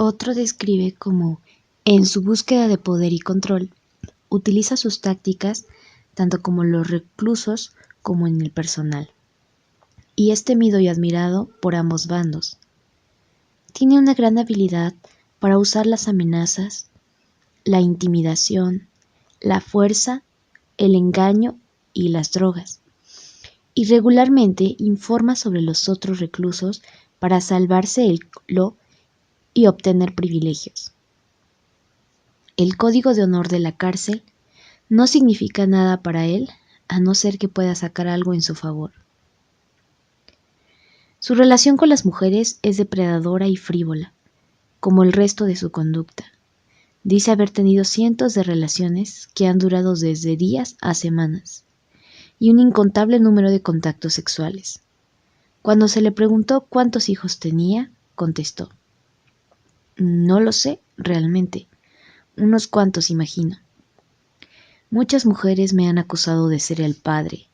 Otro describe cómo, en su búsqueda de poder y control, utiliza sus tácticas tanto como los reclusos como en el personal, y es temido y admirado por ambos bandos. Tiene una gran habilidad para usar las amenazas, la intimidación, la fuerza, el engaño y las drogas, y regularmente informa sobre los otros reclusos para salvarse el culo y obtener privilegios. El código de honor de la cárcel no significa nada para él, a no ser que pueda sacar algo en su favor. Su relación con las mujeres es depredadora y frívola, como el resto de su conducta. Dice haber tenido cientos de relaciones que han durado desde días a semanas, y un incontable número de contactos sexuales. Cuando se le preguntó cuántos hijos tenía, contestó: "No lo sé, realmente. Unos cuantos, imagino. Muchas mujeres me han acusado de ser el padre,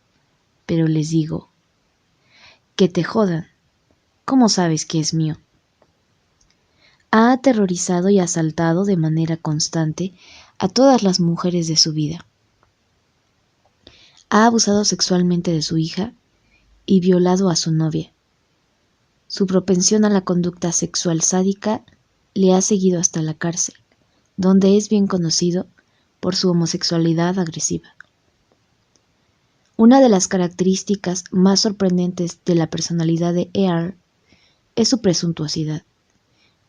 pero les digo, que te jodan. ¿Cómo sabes que es mío?". Ha aterrorizado y asaltado de manera constante a todas las mujeres de su vida. Ha abusado sexualmente de su hija y violado a su novia. Su propensión a la conducta sexual sádica le ha seguido hasta la cárcel, donde es bien conocido por su homosexualidad agresiva. Una de las características más sorprendentes de la personalidad de Earl es su presuntuosidad.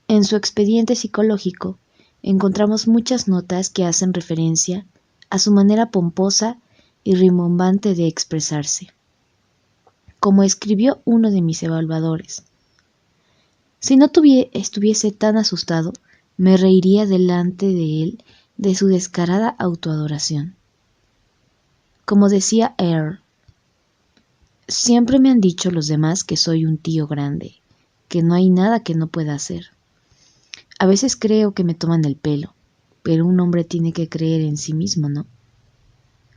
En su expediente psicológico encontramos muchas notas que hacen referencia a su manera pomposa y rimbombante de expresarse. Como escribió uno de mis evaluadores: "Si no estuviese tan asustado, me reiría delante de él de su descarada autoadoración". Como decía Earl: "Siempre me han dicho los demás que soy un tío grande, que no hay nada que no pueda hacer. A veces creo que me toman el pelo, pero un hombre tiene que creer en sí mismo, ¿no?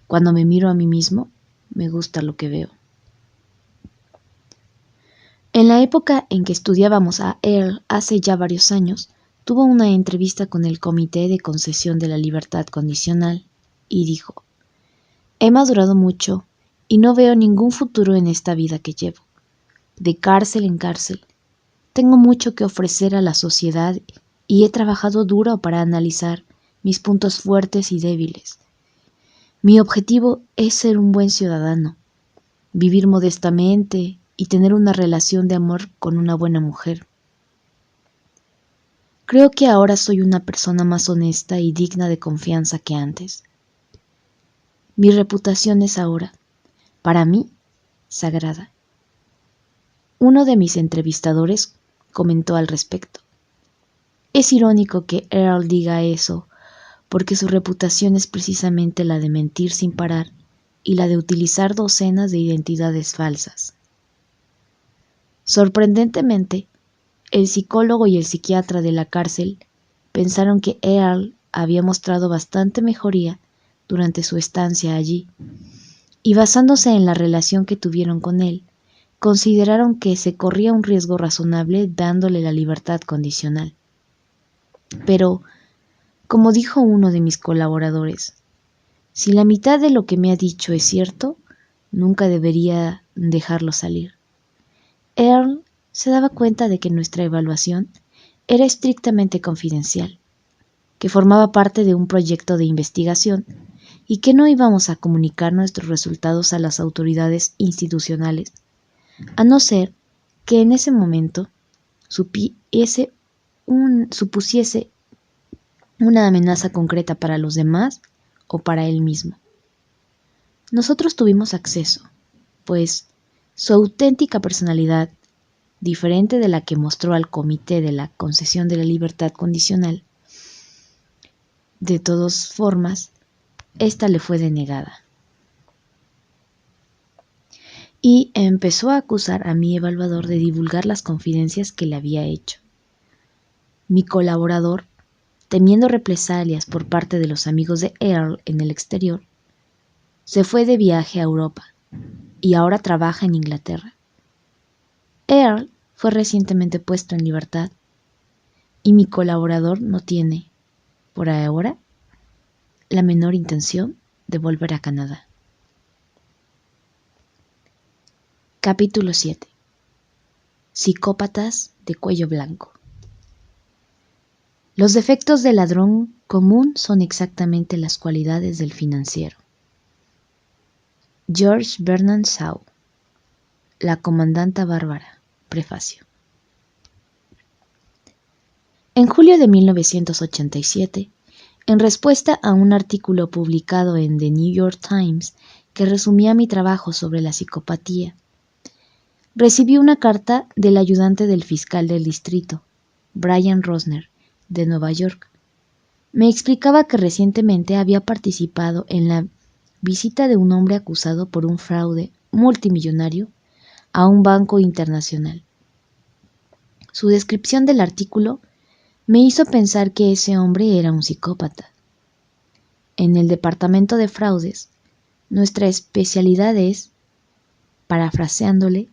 Cuando me miro a mí mismo, me gusta lo que veo". En la época en que estudiábamos a Earl hace ya varios años, tuvo una entrevista con el Comité de Concesión de la Libertad Condicional y dijo: "He madurado mucho y no veo ningún futuro en esta vida que llevo. De cárcel en cárcel. Tengo mucho que ofrecer a la sociedad y he trabajado duro para analizar mis puntos fuertes y débiles. Mi objetivo es ser un buen ciudadano, vivir modestamente y tener una relación de amor con una buena mujer. Creo que ahora soy una persona más honesta y digna de confianza que antes. Mi reputación es ahora, para mí, sagrada". Uno de mis entrevistadores comentó al respecto: "Es irónico que Earl diga eso, porque su reputación es precisamente la de mentir sin parar y la de utilizar docenas de identidades falsas". Sorprendentemente, el psicólogo y el psiquiatra de la cárcel pensaron que Earl había mostrado bastante mejoría durante su estancia allí, y basándose en la relación que tuvieron con él, consideraron que se corría un riesgo razonable dándole la libertad condicional. Pero, como dijo uno de mis colaboradores, si la mitad de lo que me ha dicho es cierto, nunca debería dejarlo salir. Earl se daba cuenta de que nuestra evaluación era estrictamente confidencial, que formaba parte de un proyecto de investigación y que no íbamos a comunicar nuestros resultados a las autoridades institucionales, a no ser que en ese momento supusiese una amenaza concreta para los demás o para él mismo. Nosotros tuvimos acceso, pues su auténtica personalidad, diferente de la que mostró al Comité de la Concesión de la Libertad Condicional, de todas formas, esta le fue denegada. Y empezó a acusar a mi evaluador de divulgar las confidencias que le había hecho. Mi colaborador, temiendo represalias por parte de los amigos de Earl en el exterior, se fue de viaje a Europa y ahora trabaja en Inglaterra. Earl fue recientemente puesto en libertad y mi colaborador no tiene, por ahora, la menor intención de volver a Canadá. Capítulo 7. Psicópatas de cuello blanco. Los defectos del ladrón común son exactamente las cualidades del financiero. George Bernard Shaw. La comandanta Bárbara. Prefacio. En julio de 1987, en respuesta a un artículo publicado en The New York Times que resumía mi trabajo sobre la psicopatía, recibí una carta del ayudante del fiscal del distrito, Brian Rosner, de Nueva York. Me explicaba que recientemente había participado en la visita de un hombre acusado por un fraude multimillonario a un banco internacional. Su descripción del artículo me hizo pensar que ese hombre era un psicópata. En el departamento de fraudes, nuestra especialidad es, parafraseándole,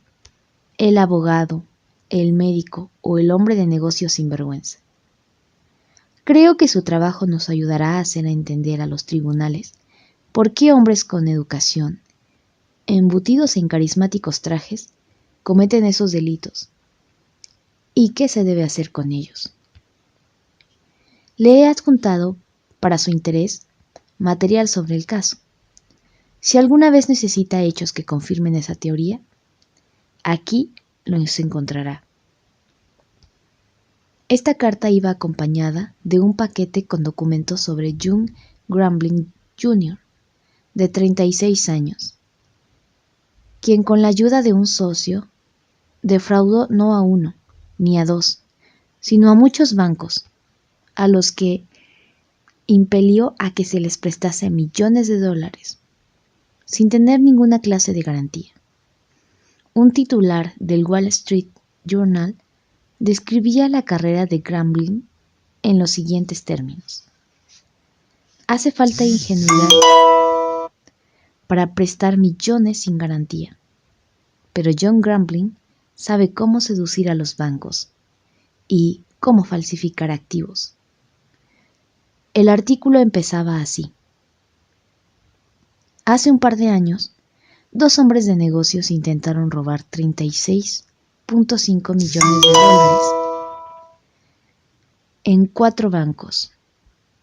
el abogado, el médico o el hombre de negocios sinvergüenza. Creo que su trabajo nos ayudará a hacer entender a los tribunales por qué hombres con educación, embutidos en carismáticos trajes, cometen esos delitos y qué se debe hacer con ellos. Le he adjuntado, para su interés, material sobre el caso. Si alguna vez necesita hechos que confirmen esa teoría, aquí los encontrará. Esta carta iba acompañada de un paquete con documentos sobre John Grambling Jr., de 36 años, quien con la ayuda de un socio defraudó no a uno ni a dos, sino a muchos bancos, a los que impelió a que se les prestase millones de dólares, sin tener ninguna clase de garantía. Un titular del Wall Street Journal describía la carrera de Grambling en los siguientes términos. Hace falta ingenuidad para prestar millones sin garantía, pero John Grambling sabe cómo seducir a los bancos y cómo falsificar activos. El artículo empezaba así. Hace un par de años, dos hombres de negocios intentaron robar 36.5 millones de dólares en 4 bancos,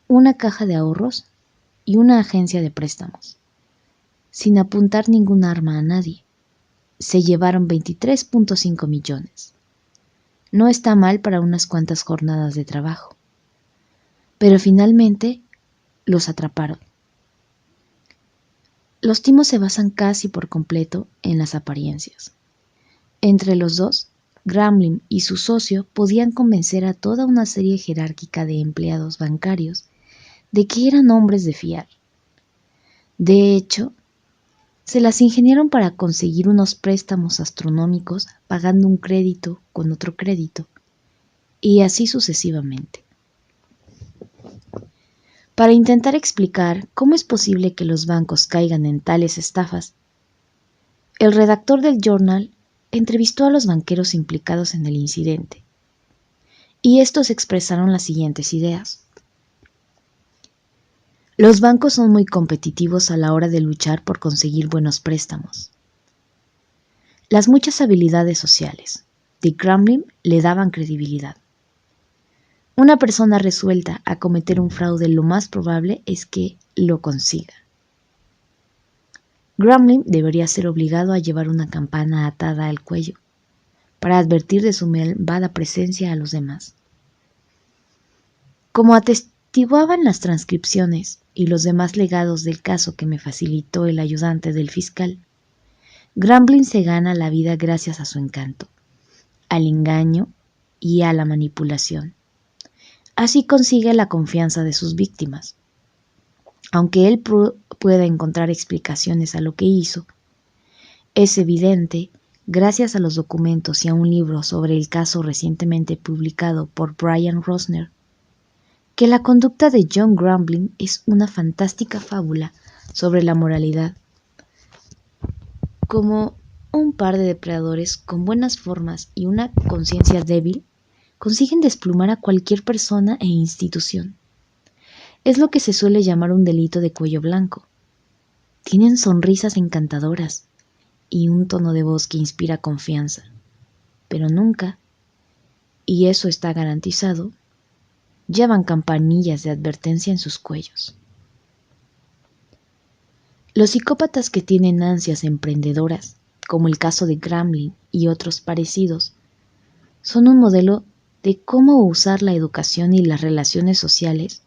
una caja de ahorros y una agencia de préstamos. Sin apuntar ningún arma a nadie, se llevaron 23.5 millones. No está mal para unas cuantas jornadas de trabajo. Pero finalmente los atraparon. Los timos se basan casi por completo en las apariencias. Entre los dos, Grambling y su socio podían convencer a toda una serie jerárquica de empleados bancarios de que eran hombres de fiar. De hecho, se las ingeniaron para conseguir unos préstamos astronómicos pagando un crédito con otro crédito, y así sucesivamente. Para intentar explicar cómo es posible que los bancos caigan en tales estafas, el redactor del Journal entrevistó a los banqueros implicados en el incidente, y estos expresaron las siguientes ideas. Los bancos son muy competitivos a la hora de luchar por conseguir buenos préstamos. Las muchas habilidades sociales de Grambling le daban credibilidad. Una persona resuelta a cometer un fraude lo más probable es que lo consiga. Grambling debería ser obligado a llevar una campana atada al cuello para advertir de su malvada presencia a los demás. Como atestiguaban las transcripciones y los demás legados del caso que me facilitó el ayudante del fiscal, Grambling se gana la vida gracias a su encanto, al engaño y a la manipulación. Así consigue la confianza de sus víctimas. Aunque él pueda encontrar explicaciones a lo que hizo, es evidente, gracias a los documentos y a un libro sobre el caso recientemente publicado por Brian Rosner, que la conducta de John Grambling es una fantástica fábula sobre la moralidad. Como un par de depredadores con buenas formas y una conciencia débil, consiguen desplumar a cualquier persona e institución. Es lo que se suele llamar un delito de cuello blanco. Tienen sonrisas encantadoras y un tono de voz que inspira confianza, pero nunca, y eso está garantizado, llevan campanillas de advertencia en sus cuellos. Los psicópatas que tienen ansias emprendedoras, como el caso de Gremlin y otros parecidos, son un modelo de cómo usar la educación y las relaciones sociales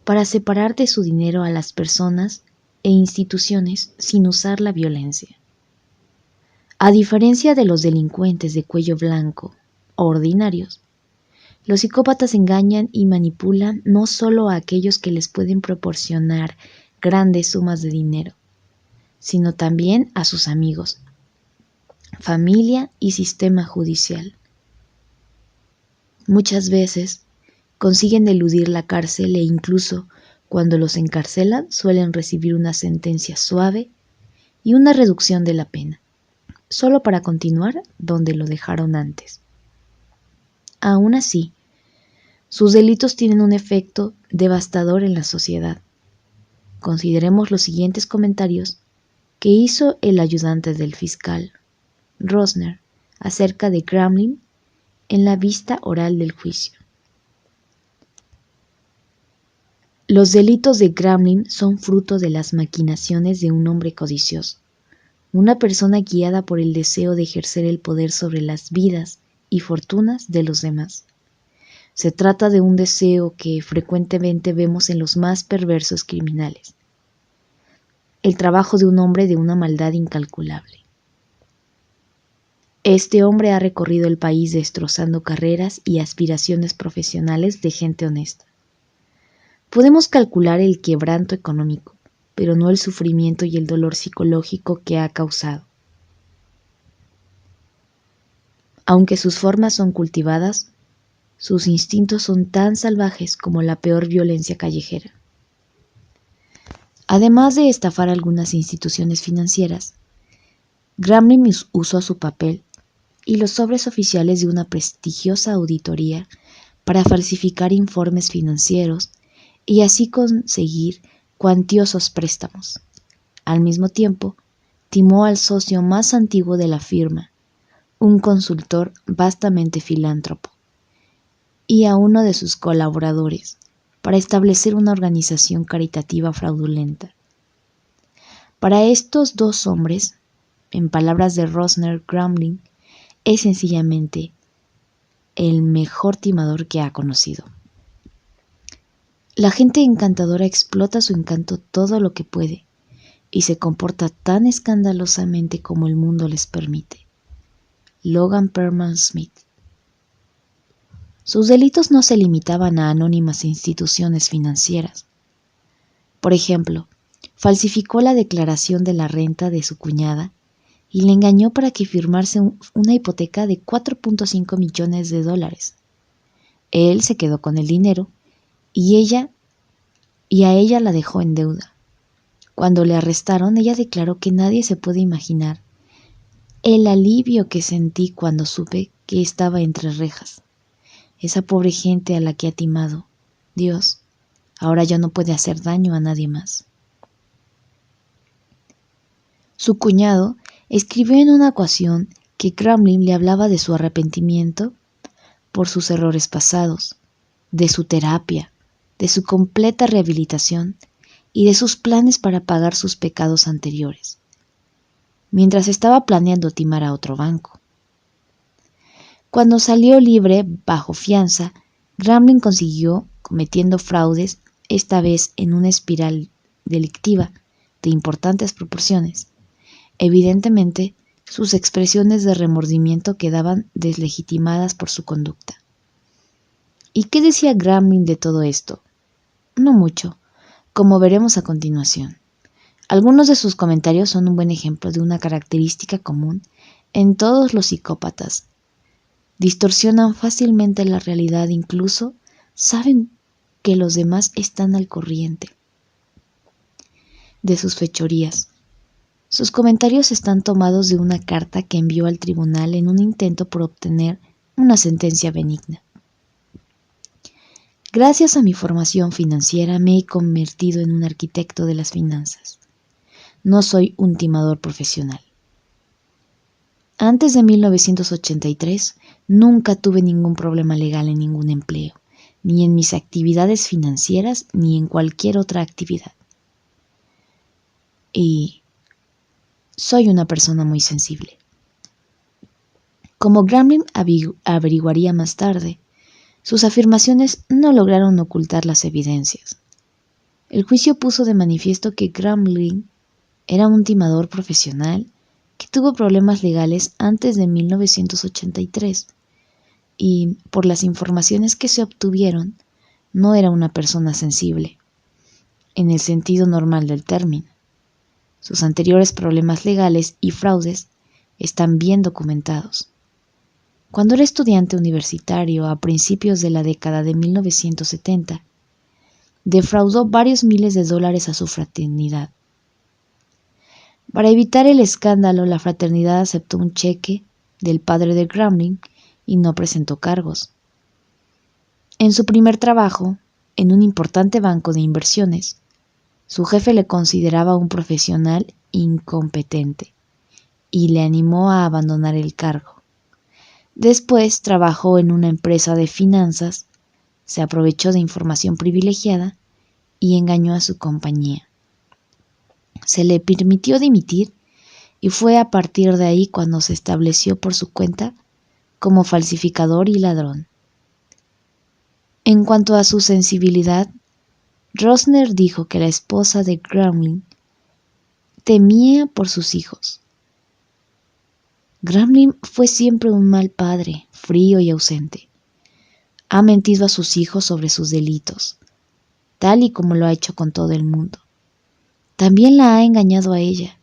para separar de su dinero a las personas e instituciones sin usar la violencia. A diferencia de los delincuentes de cuello blanco o ordinarios, los psicópatas engañan y manipulan no solo a aquellos que les pueden proporcionar grandes sumas de dinero, sino también a sus amigos, familia y sistema judicial. Muchas veces consiguen eludir la cárcel e incluso cuando los encarcelan suelen recibir una sentencia suave y una reducción de la pena, solo para continuar donde lo dejaron antes. Aún así, sus delitos tienen un efecto devastador en la sociedad. Consideremos los siguientes comentarios que hizo el ayudante del fiscal, Rosner, acerca de Gremlin en la vista oral del juicio. Los delitos de Gremlin son fruto de las maquinaciones de un hombre codicioso, una persona guiada por el deseo de ejercer el poder sobre las vidas y fortunas de los demás. Se trata de un deseo que frecuentemente vemos en los más perversos criminales. El trabajo de un hombre de una maldad incalculable. Este hombre ha recorrido el país destrozando carreras y aspiraciones profesionales de gente honesta. Podemos calcular el quebranto económico, pero no el sufrimiento y el dolor psicológico que ha causado. Aunque sus formas son cultivadas, sus instintos son tan salvajes como la peor violencia callejera. Además de estafar algunas instituciones financieras, Gremlin usó su papel y los sobres oficiales de una prestigiosa auditoría para falsificar informes financieros y así conseguir cuantiosos préstamos. Al mismo tiempo, timó al socio más antiguo de la firma, un consultor vastamente filántropo, y a uno de sus colaboradores para establecer una organización caritativa fraudulenta. Para estos dos hombres, en palabras de Rosner, Gremlin es sencillamente el mejor timador que ha conocido. La gente encantadora explota su encanto todo lo que puede y se comporta tan escandalosamente como el mundo les permite. Logan Perlman Smith. Sus delitos no se limitaban a anónimas instituciones financieras. Por ejemplo, falsificó la declaración de la renta de su cuñada y le engañó para que firmase una hipoteca de $4.5 millones. Él se quedó con el dinero y a ella la dejó en deuda. Cuando le arrestaron, ella declaró que nadie se puede imaginar el alivio que sentí cuando supe que estaba entre rejas. Esa pobre gente a la que ha timado, Dios, ahora ya no puede hacer daño a nadie más. Su cuñado escribió en una ocasión que Gremlin le hablaba de su arrepentimiento por sus errores pasados, de su terapia, de su completa rehabilitación y de sus planes para pagar sus pecados anteriores, mientras estaba planeando timar a otro banco. Cuando salió libre bajo fianza, Gremlin consiguió, cometiendo fraudes, esta vez en una espiral delictiva de importantes proporciones. Evidentemente, sus expresiones de remordimiento quedaban deslegitimadas por su conducta. ¿Y qué decía Gremlin de todo esto? No mucho, como veremos a continuación. Algunos de sus comentarios son un buen ejemplo de una característica común en todos los psicópatas. Distorsionan fácilmente la realidad, incluso saben que los demás están al corriente de sus fechorías. Sus comentarios están tomados de una carta que envió al tribunal en un intento por obtener una sentencia benigna. Gracias a mi formación financiera me he convertido en un arquitecto de las finanzas. No soy un timador profesional. Antes de 1983, nunca tuve ningún problema legal en ningún empleo, ni en mis actividades financieras, ni en cualquier otra actividad. Y soy una persona muy sensible. Como Grambling averiguaría más tarde, sus afirmaciones no lograron ocultar las evidencias. El juicio puso de manifiesto que Grambling era un timador profesional que tuvo problemas legales antes de 1983 y, por las informaciones que se obtuvieron, no era una persona sensible, en el sentido normal del término. Sus anteriores problemas legales y fraudes están bien documentados. Cuando era estudiante universitario a principios de la década de 1970, defraudó varios miles de dólares a su fraternidad. Para evitar el escándalo, la fraternidad aceptó un cheque del padre de Grambling y no presentó cargos. En su primer trabajo, en un importante banco de inversiones, su jefe le consideraba un profesional incompetente y le animó a abandonar el cargo. Después trabajó en una empresa de finanzas, se aprovechó de información privilegiada y engañó a su compañía. Se le permitió dimitir y fue a partir de ahí cuando se estableció por su cuenta como falsificador y ladrón. En cuanto a su sensibilidad, Rosner dijo que la esposa de Grambling temía por sus hijos. Grambling fue siempre un mal padre, frío y ausente. Ha mentido a sus hijos sobre sus delitos, tal y como lo ha hecho con todo el mundo. También la ha engañado a ella,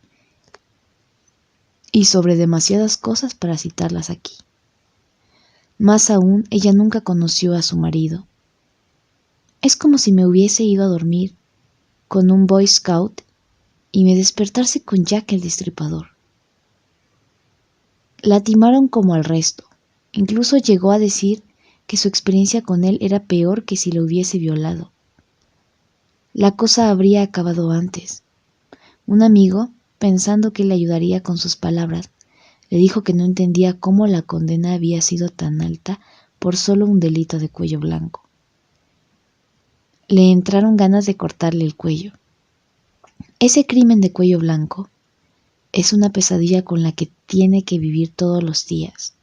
y sobre demasiadas cosas para citarlas aquí. Más aún, ella nunca conoció a su marido. Es como si me hubiese ido a dormir con un Boy Scout y me despertase con Jack el Destripador. La timaron como al resto. Incluso llegó a decir que su experiencia con él era peor que si lo hubiese violado. La cosa habría acabado antes. Un amigo, pensando que le ayudaría con sus palabras, le dijo que no entendía cómo la condena había sido tan alta por solo un delito de cuello blanco. Le entraron ganas de cortarle el cuello. Ese crimen de cuello blanco es una pesadilla con la que tiene que vivir todos los días.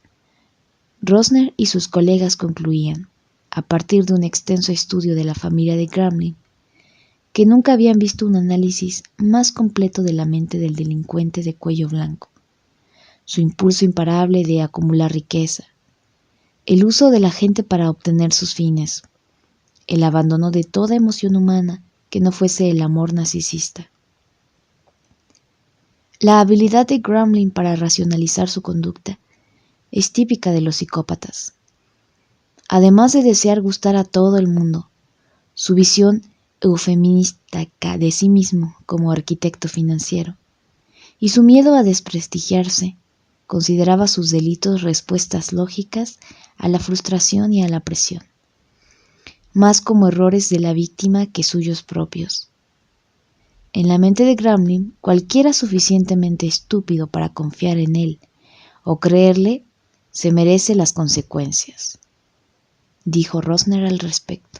Rosner y sus colegas concluían, a partir de un extenso estudio de la familia de Grambling, que nunca habían visto un análisis más completo de la mente del delincuente de cuello blanco, su impulso imparable de acumular riqueza, el uso de la gente para obtener sus fines, el abandono de toda emoción humana que no fuese el amor narcisista. La habilidad de Grambling para racionalizar su conducta es típica de los psicópatas. Además de desear gustar a todo el mundo, su visión eufemística de sí mismo como arquitecto financiero y su miedo a desprestigiarse, consideraba sus delitos respuestas lógicas a la frustración y a la presión, más como errores de la víctima que suyos propios. En la mente de Grambling, cualquiera suficientemente estúpido para confiar en él o creerle se merece las consecuencias, dijo Rosner al respecto.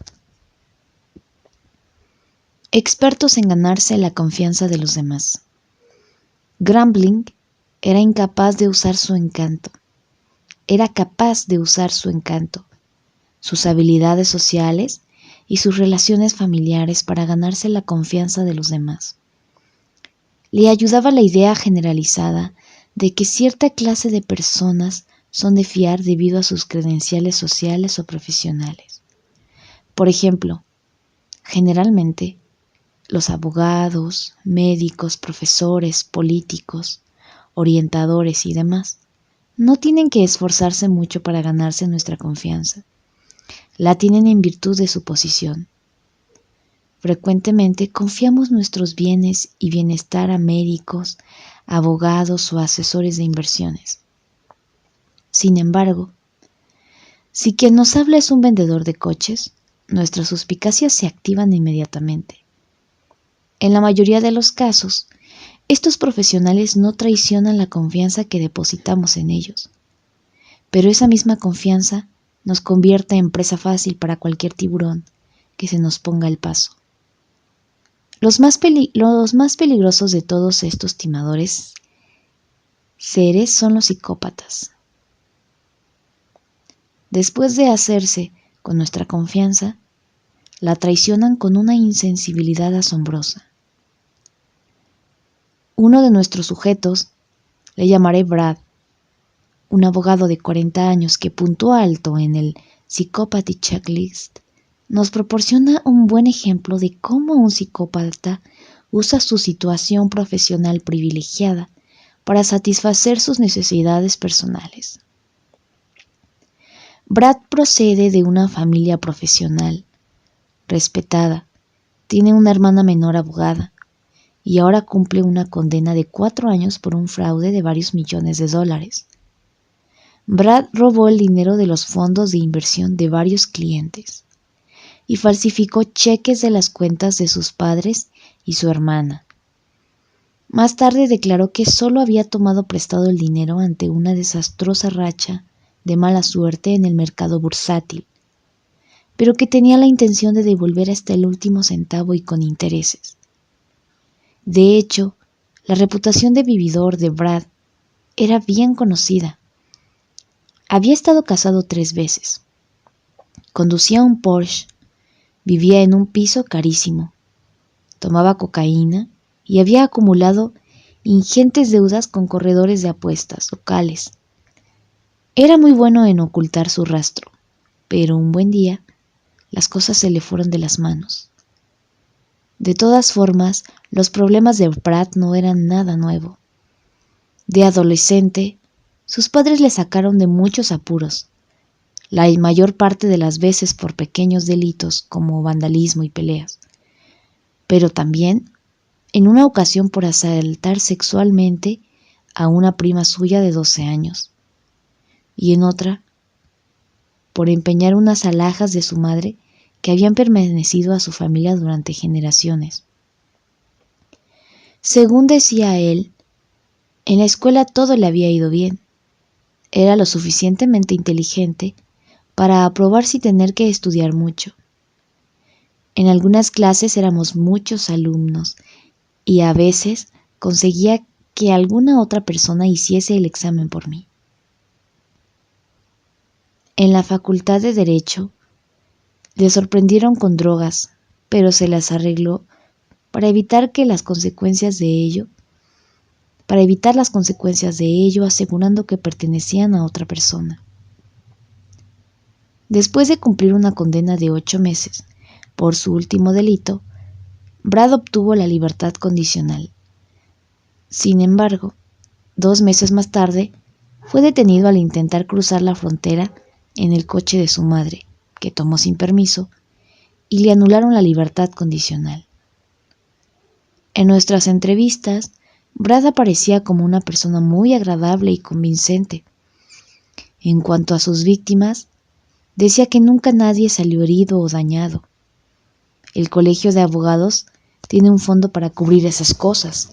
Expertos en ganarse la confianza de los demás. Grambling era capaz de usar su encanto, sus habilidades sociales y sus relaciones familiares para ganarse la confianza de los demás. Le ayudaba la idea generalizada de que cierta clase de personas son de fiar debido a sus credenciales sociales o profesionales. Por ejemplo, generalmente, los abogados, médicos, profesores, políticos, orientadores y demás no tienen que esforzarse mucho para ganarse nuestra confianza. La tienen en virtud de su posición. Frecuentemente confiamos nuestros bienes y bienestar a médicos, abogados o asesores de inversiones. Sin embargo, si quien nos habla es un vendedor de coches, nuestras suspicacias se activan inmediatamente. En la mayoría de los casos, estos profesionales no traicionan la confianza que depositamos en ellos, pero esa misma confianza nos convierte en presa fácil para cualquier tiburón que se nos ponga al paso. Los más peligrosos de todos estos timadores seres son los psicópatas. Después de hacerse con nuestra confianza, la traicionan con una insensibilidad asombrosa. Uno de nuestros sujetos, le llamaré Brad, un abogado de 40 años que puntuó alto en el Psychopathy Checklist, nos proporciona un buen ejemplo de cómo un psicópata usa su situación profesional privilegiada para satisfacer sus necesidades personales. Brad procede de una familia profesional, respetada, tiene una hermana menor abogada y ahora cumple una condena de 4 años por un fraude de varios millones de dólares. Brad robó el dinero de los fondos de inversión de varios clientes y falsificó cheques de las cuentas de sus padres y su hermana. Más tarde declaró que solo había tomado prestado el dinero ante una desastrosa racha de mala suerte en el mercado bursátil, pero que tenía la intención de devolver hasta el último centavo y con intereses. De hecho, la reputación de vividor de Brad era bien conocida. Había estado casado 3 veces, conducía un Porsche, vivía en un piso carísimo, tomaba cocaína y había acumulado ingentes deudas con corredores de apuestas locales. Era muy bueno en ocultar su rastro, pero un buen día las cosas se le fueron de las manos. De todas formas, los problemas de Brad no eran nada nuevo. De adolescente, sus padres le sacaron de muchos apuros, la mayor parte de las veces por pequeños delitos como vandalismo y peleas, pero también en una ocasión por asaltar sexualmente a una prima suya de 12 años, y en otra por empeñar unas alhajas de su madre que habían pertenecido a su familia durante generaciones. Según decía él, en la escuela todo le había ido bien. Era lo suficientemente inteligente para aprobar sin tener que estudiar mucho. En algunas clases éramos muchos alumnos y a veces conseguía que alguna otra persona hiciese el examen por mí. En la Facultad de Derecho le sorprendieron con drogas, pero se las arregló para evitar las consecuencias de ello, asegurando que pertenecían a otra persona. Después de cumplir una condena de 8 meses por su último delito, Brad obtuvo la libertad condicional. Sin embargo, 2 meses más tarde, fue detenido al intentar cruzar la frontera en el coche de su madre, que tomó sin permiso, y le anularon la libertad condicional. En nuestras entrevistas, Brad aparecía como una persona muy agradable y convincente. En cuanto a sus víctimas, decía que nunca nadie salió herido o dañado. El colegio de abogados tiene un fondo para cubrir esas cosas.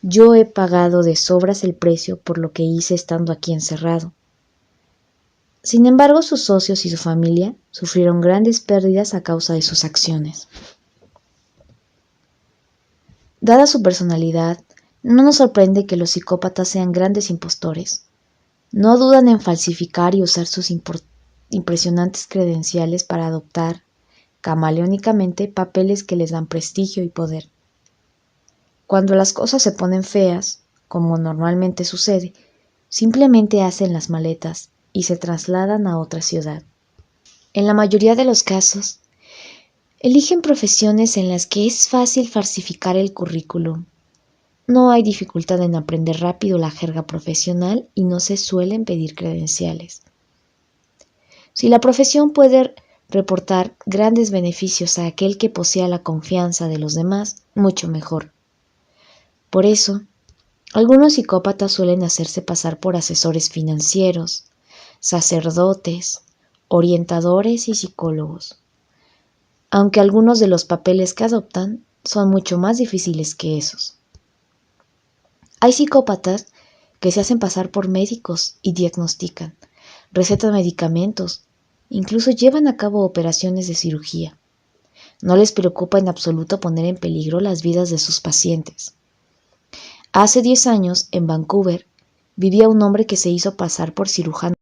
Yo he pagado de sobras el precio por lo que hice estando aquí encerrado. Sin embargo, sus socios y su familia sufrieron grandes pérdidas a causa de sus acciones. Dada su personalidad, no nos sorprende que los psicópatas sean grandes impostores. No dudan en falsificar y usar sus impresionantes credenciales para adoptar, camaleónicamente, papeles que les dan prestigio y poder. Cuando las cosas se ponen feas, como normalmente sucede, simplemente hacen las maletas y se trasladan a otra ciudad. En la mayoría de los casos, eligen profesiones en las que es fácil falsificar el currículum. No hay dificultad en aprender rápido la jerga profesional y no se suelen pedir credenciales. Si la profesión puede reportar grandes beneficios a aquel que posea la confianza de los demás, mucho mejor. Por eso, algunos psicópatas suelen hacerse pasar por asesores financieros, sacerdotes orientadores y psicólogos, aunque algunos de los papeles que adoptan son mucho más difíciles que esos. Hay psicópatas que se hacen pasar por médicos y diagnostican, recetan medicamentos, incluso llevan a cabo operaciones de cirugía. No les preocupa en absoluto poner en peligro las vidas de sus pacientes. Hace 10 años, en Vancouver, vivía un hombre que se hizo pasar por cirujano